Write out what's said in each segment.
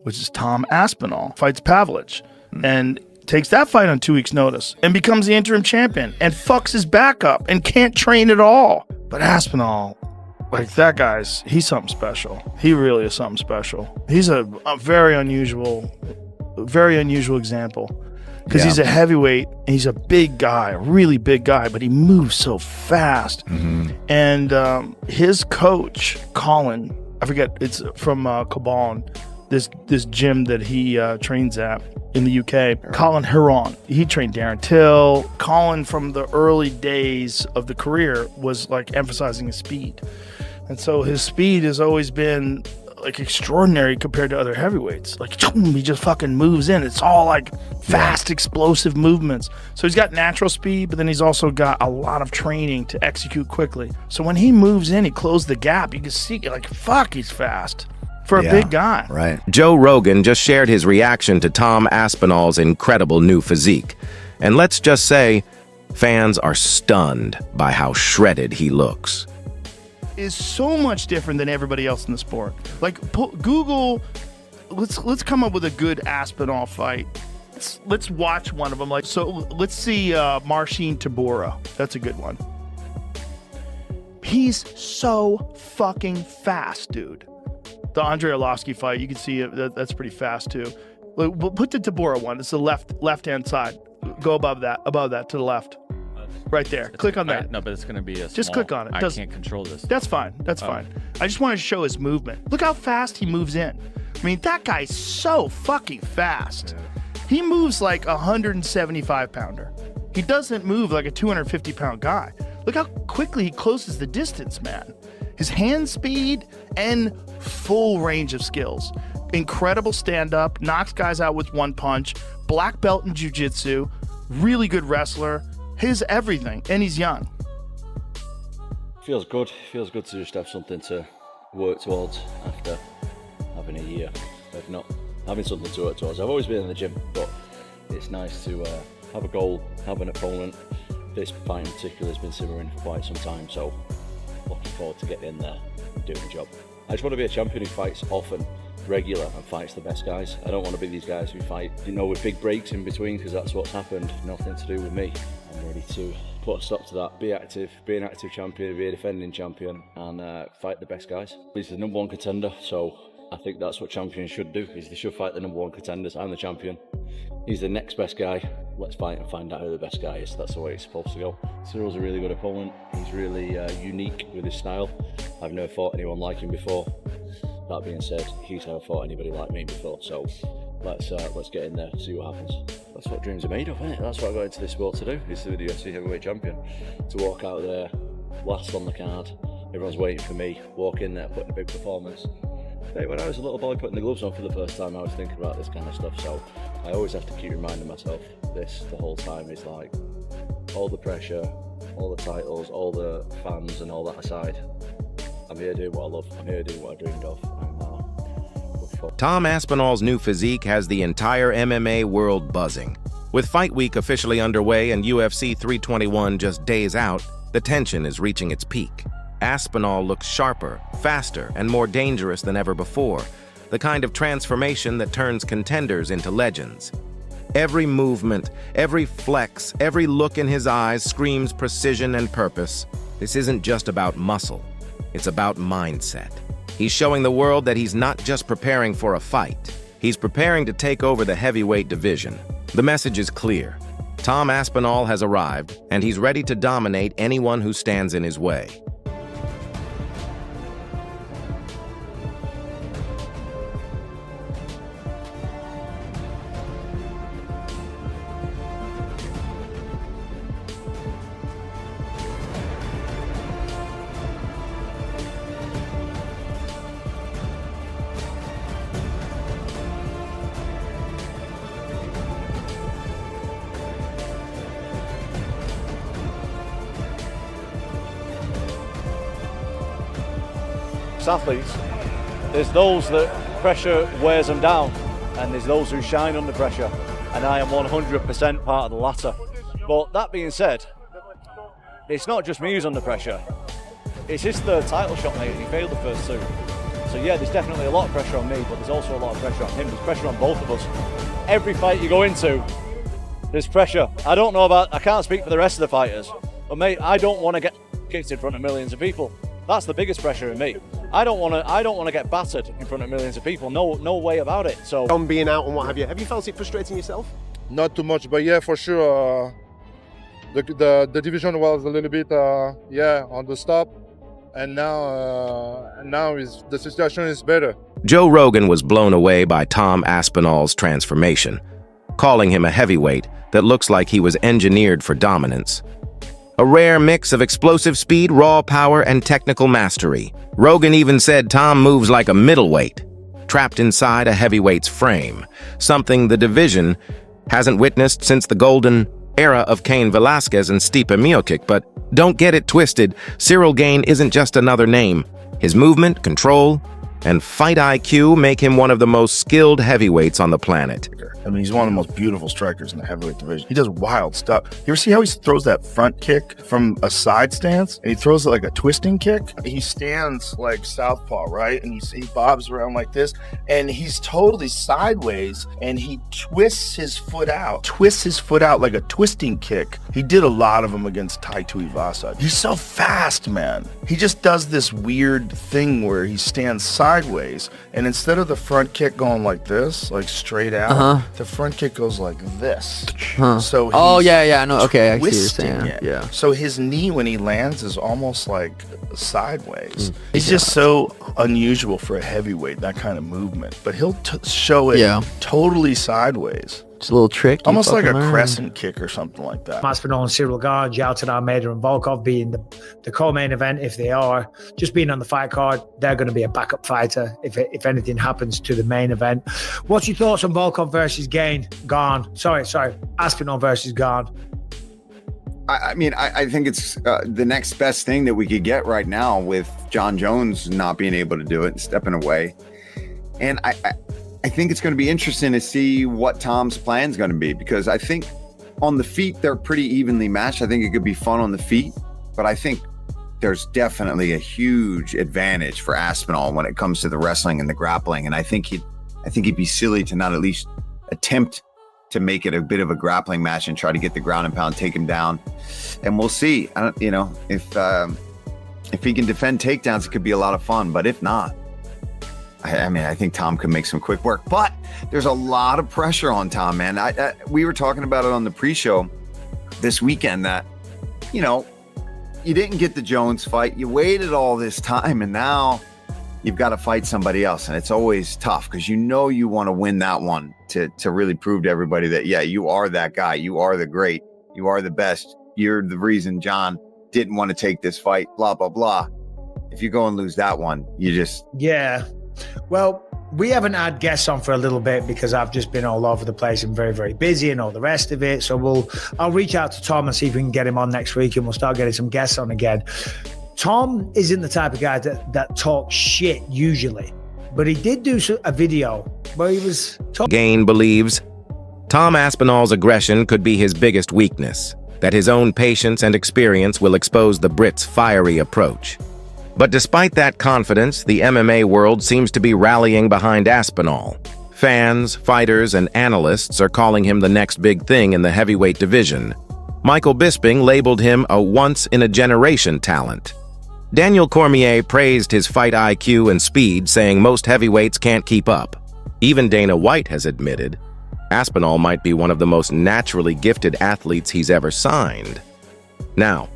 which is Tom Aspinall, fights Pavlich, and takes that fight on 2 weeks' notice, and becomes the interim champion, and fucks his back up, and can't train at all. But Aspinall, like that guy's, he's something special. He really is something special. He's a very unusual example. Because he's a heavyweight, and he's a big guy, a really big guy, but he moves so fast. And his coach, Colin, I forget, it's from Cabal, this gym that he trains at in the UK. Colin Heron, he trained Darren Till. Colin, from the early days of the career, was like emphasizing his speed. And so his speed has always been like extraordinary compared to other heavyweights. Like he just fucking moves in. It's all like fast, explosive movements. So he's got natural speed, but then he's also got a lot of training to execute quickly. So when he moves in, he closes the gap. You can see like, fuck, he's fast for a big guy. Right. Joe Rogan just shared his reaction to Tom Aspinall's incredible new physique. And let's just say, fans are stunned by how shredded he looks. Is so much different than everybody else in the sport. Like Google, let's come up with a good Aspinall fight. Let's watch one of them. Like, so let's see Marcin Tybura. That's a good one. He's so fucking fast, dude. The Andrei Arlovsky fight, you can see it, that's pretty fast too. Put the Tybura one. It's the left-hand side. Go above that to the left. Right there. Click on that. No, but it's going to be a Just click on it. I can't control this. That's fine. That's fine. I just want to show his movement. Look how fast he moves in. I mean, that guy's so fucking fast. He moves like a 175-pounder. He doesn't move like a 250-pound guy. Look how quickly he closes the distance, man. His hand speed and full range of skills. Incredible stand-up, knocks guys out with one punch, black belt in jiu-jitsu, really good wrestler. His everything, and he's young. Feels good to just have something to work towards after having a year of not having something to work towards. I've always been in the gym, but it's nice to have a goal, have an opponent. This fight in particular has been simmering for quite some time, so looking forward to getting in there and doing the job. I just want to be a champion who fights often, regular, and fights the best guys. I don't want to be these guys who fight, with big breaks in between, because that's what's happened. Nothing to do with me. I'm ready to put a stop to that, be active, be an active champion, be a defending champion, and fight the best guys. He's the number one contender, so I think that's what champions should do, is they should fight the number one contenders. I'm the champion. He's the next best guy. Let's fight and find out who the best guy is. That's the way it's supposed to go. Cyril's a really good opponent. He's really unique with his style. I've never fought anyone like him before. That being said, he's never fought anybody like me before, so let's get in there, see what happens. That's what dreams are made of, isn't it? That's what I got into this sport to do, is to be the UFC heavyweight champion. To walk out there, last on the card, everyone's waiting for me, walk in there, put in a big performance. When I was a little boy putting the gloves on for the first time, I was thinking about this kind of stuff, so I always have to keep reminding myself this the whole time, is like, all the pressure, all the titles, all the fans and all that aside, I'm here doing what I love, I'm here doing what I dreamed of. Tom Aspinall's new physique has the entire MMA world buzzing. With Fight Week officially underway and UFC 321 just days out, the tension is reaching its peak. Aspinall looks sharper, faster, and more dangerous than ever before, the kind of transformation that turns contenders into legends. Every movement, every flex, every look in his eyes screams precision and purpose. This isn't just about muscle, it's about mindset. He's showing the world that he's not just preparing for a fight, he's preparing to take over the heavyweight division. The message is clear. Tom Aspinall has arrived, and he's ready to dominate anyone who stands in his way. Athletes, there's those that pressure wears them down, and there's those who shine under pressure, and I am 100% part of the latter. But that being said, it's not just me who's under pressure. It's his third title shot, mate, and he failed the first two. So yeah, there's definitely a lot of pressure on me, but there's also a lot of pressure on him. There's pressure on both of us. Every fight you go into, there's pressure. I can't speak for the rest of the fighters, but mate, I don't want to get kicked in front of millions of people. That's the biggest pressure in me. I don't want to get battered in front of millions of people. No way about it. So on being out and what have you felt it frustrating yourself? Not too much, but yeah, for sure. The division was a little bit on the stop, and now the situation is better. Joe Rogan was blown away by Tom Aspinall's transformation, calling him a heavyweight that looks like he was engineered for dominance. A rare mix of explosive speed, raw power, and technical mastery. Rogan even said Tom moves like a middleweight, trapped inside a heavyweight's frame, something the division hasn't witnessed since the golden era of Cain Velasquez and Stipe Miocic. But don't get it twisted, Ciryl Gane isn't just another name. His movement, control, and fight IQ make him one of the most skilled heavyweights on the planet. I mean, he's one of the most beautiful strikers in the heavyweight division. He does wild stuff. You ever see how he throws that front kick from a side stance? And he throws it like a twisting kick? He stands like southpaw, right? And he bobs around like this. And he's totally sideways. And he twists his foot out. Like a twisting kick. He did a lot of them against Tai Tuivasa. He's so fast, man. He just does this weird thing where he stands sideways. And instead of the front kick going like this, like straight out, the front kick goes like this. So I know. Okay, I see what you're twisting saying. it. Yeah. So his knee when he lands is almost like sideways. He's just so unusual for a heavyweight, that kind of movement. But he'll show it totally sideways. It's a little trick. Almost like a crescent kick or something like that. Aspinall and Ciryl Gane, Jalton Almeida and Volkov being the co-main event, if they are. Just being on the fight card, they're going to be a backup fighter if anything happens to the main event. What's your thoughts on Volkov versus Gane? Sorry, Aspinall versus Gane. I mean, I think it's the next best thing that we could get right now with Jon Jones not being able to do it and stepping away. And I think it's going to be interesting to see what Tom's plan is going to be, because I think on the feet, they're pretty evenly matched. I think it could be fun on the feet, but I think there's definitely a huge advantage for Aspinall when it comes to the wrestling and the grappling. And I think he'd be silly to not at least attempt to make it a bit of a grappling match and try to get the ground and pound, take him down. And we'll see. If he can defend takedowns, it could be a lot of fun, but if not, I think Tom could make some quick work, but there's a lot of pressure on Tom, man. We were talking about it on the pre-show this weekend that, you didn't get the Jones fight. You waited all this time, and now you've got to fight somebody else. And it's always tough because you want to win that one to really prove to everybody that, yeah, you are that guy. You are the great. You are the best. You're the reason Jon didn't want to take this fight, blah, blah, blah. If you go and lose that one, you just... Yeah. Well, we haven't had guests on for a little bit because I've just been all over the place and very, very busy and all the rest of it. So I'll reach out to Tom and see if we can get him on next week, and we'll start getting some guests on again. Tom isn't the type of guy that talks shit usually, but he did do a video where he was talking. Gane believes Tom Aspinall's aggression could be his biggest weakness, that his own patience and experience will expose the Brit's fiery approach. But despite that confidence, the MMA world seems to be rallying behind Aspinall. Fans, fighters, and analysts are calling him the next big thing in the heavyweight division. Michael Bisping labeled him a once-in-a-generation talent. Daniel Cormier praised his fight IQ and speed, saying most heavyweights can't keep up. Even Dana White has admitted Aspinall might be one of the most naturally gifted athletes he's ever signed. Now,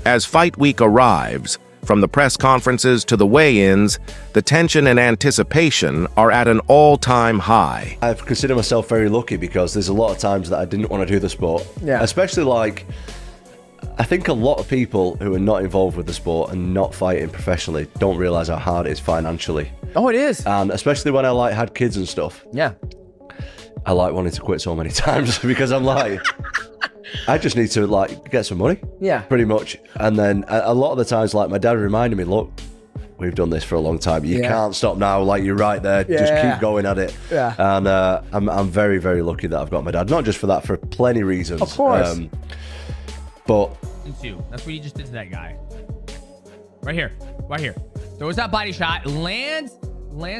as Fight Week arrives, from the press conferences to the weigh-ins, the tension and anticipation are at an all-time high. I've considered myself very lucky because there's a lot of times that I didn't want to do the sport. Yeah. Especially I think a lot of people who are not involved with the sport and not fighting professionally don't realize how hard it is financially. Oh, it is. And especially when I had kids and stuff. Yeah. I wanting to quit so many times because I'm I just need to get some money. Yeah. Pretty much. And then a lot of the times, my dad reminded me, look, we've done this for a long time. You can't stop now. You're right there. Just keep going at it. Yeah. And I'm very, very lucky that I've got my dad. Not just for that, for plenty reasons. Of course. But that's what you just did to that guy. Right here. Throws that body shot, lands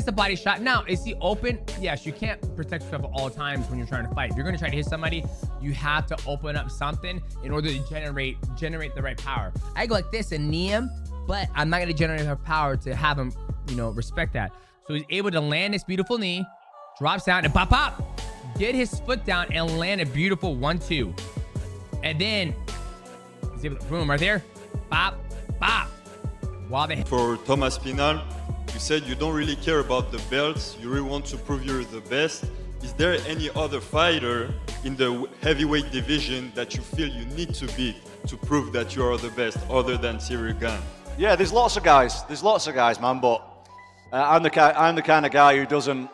the body shot. Now, is he open? Yes, you can't protect yourself at all times when you're trying to fight. If you're going to try to hit somebody, you have to open up something in order to generate the right power. I go like this and knee him, but I'm not going to generate enough power to have him, respect that. So he's able to land this beautiful knee, drops down, and pop, get his foot down and land a beautiful 1-2. And then he's able to, boom, right there, bop. For Tom Aspinall, you said you don't really care about the belts, you really want to prove you're the best. Is there any other fighter in the heavyweight division that you feel you need to beat to prove that you are the best, other than Ciryl Gane? Yeah, there's lots of guys, man, but I'm the kind of guy who doesn't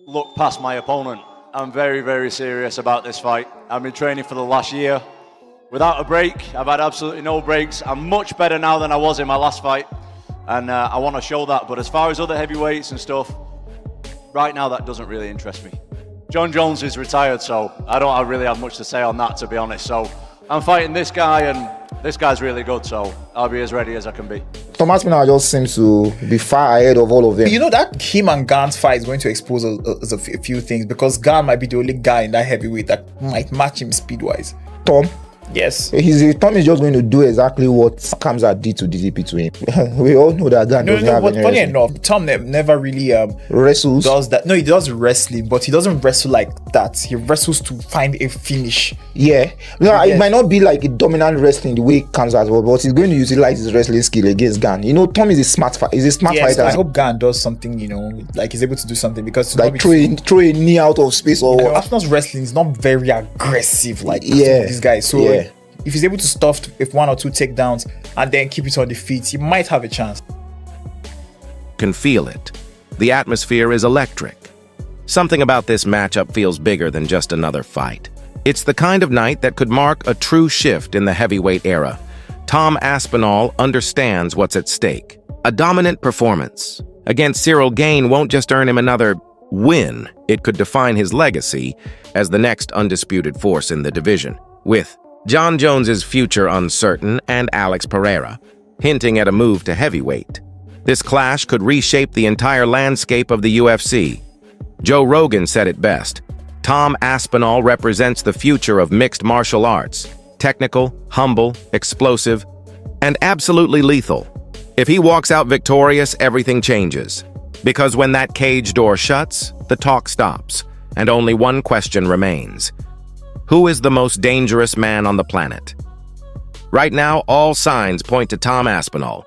look past my opponent. I'm very, very serious about this fight. I've been training for the last year without a break. I've had absolutely no breaks. I'm much better now than I was in my last fight, and I want to show that. But as far as other heavyweights and stuff, right now that doesn't really interest me. Jon Jones is retired, so I don't really have much to say on that, to be honest. So I'm fighting this guy, and this guy's really good, so I'll be as ready as I can be. Tom Aspinall just seems to be far ahead of all of them. You know that him and Gane's fight is going to expose a few things, because Gane might be the only guy in that heavyweight that might match him speed-wise. Tom? Yes. Tom is just going to do exactly what Kamzat did to DDP to him. We all know that Gane doesn't have any funny wrestling. enough, Tom never really wrestles. Does that. No, he does wrestling, but he doesn't wrestle like that. He wrestles to find a finish. Yeah. No, it might not be like a dominant wrestling the way Kamzat was, but he's going to utilize his wrestling skill against Gane. Tom is a smart fighter. I hope Gane does something, like he's able to do something, because like throw a knee out of space or what. Aspinall's wrestling is not very aggressive like these guys. So if he's able to stuff if 1 or 2 takedowns and then keep it on the feet, he might have a chance. Can feel it. The atmosphere is electric. Something about this matchup feels bigger than just another fight. It's the kind of night that could mark a true shift in the heavyweight era. Tom Aspinall understands what's at stake. A dominant performance against Ciryl Gane won't just earn him another win. It could define his legacy as the next undisputed force in the division, with Jon Jones's future uncertain and Alex Pereira hinting at a move to heavyweight. This clash could reshape the entire landscape of the UFC. Joe Rogan said it best. Tom Aspinall represents the future of mixed martial arts. Technical, humble, explosive, and absolutely lethal. If he walks out victorious, everything changes. Because when that cage door shuts, the talk stops, and only one question remains. Who is the most dangerous man on the planet? Right now, all signs point to Tom Aspinall,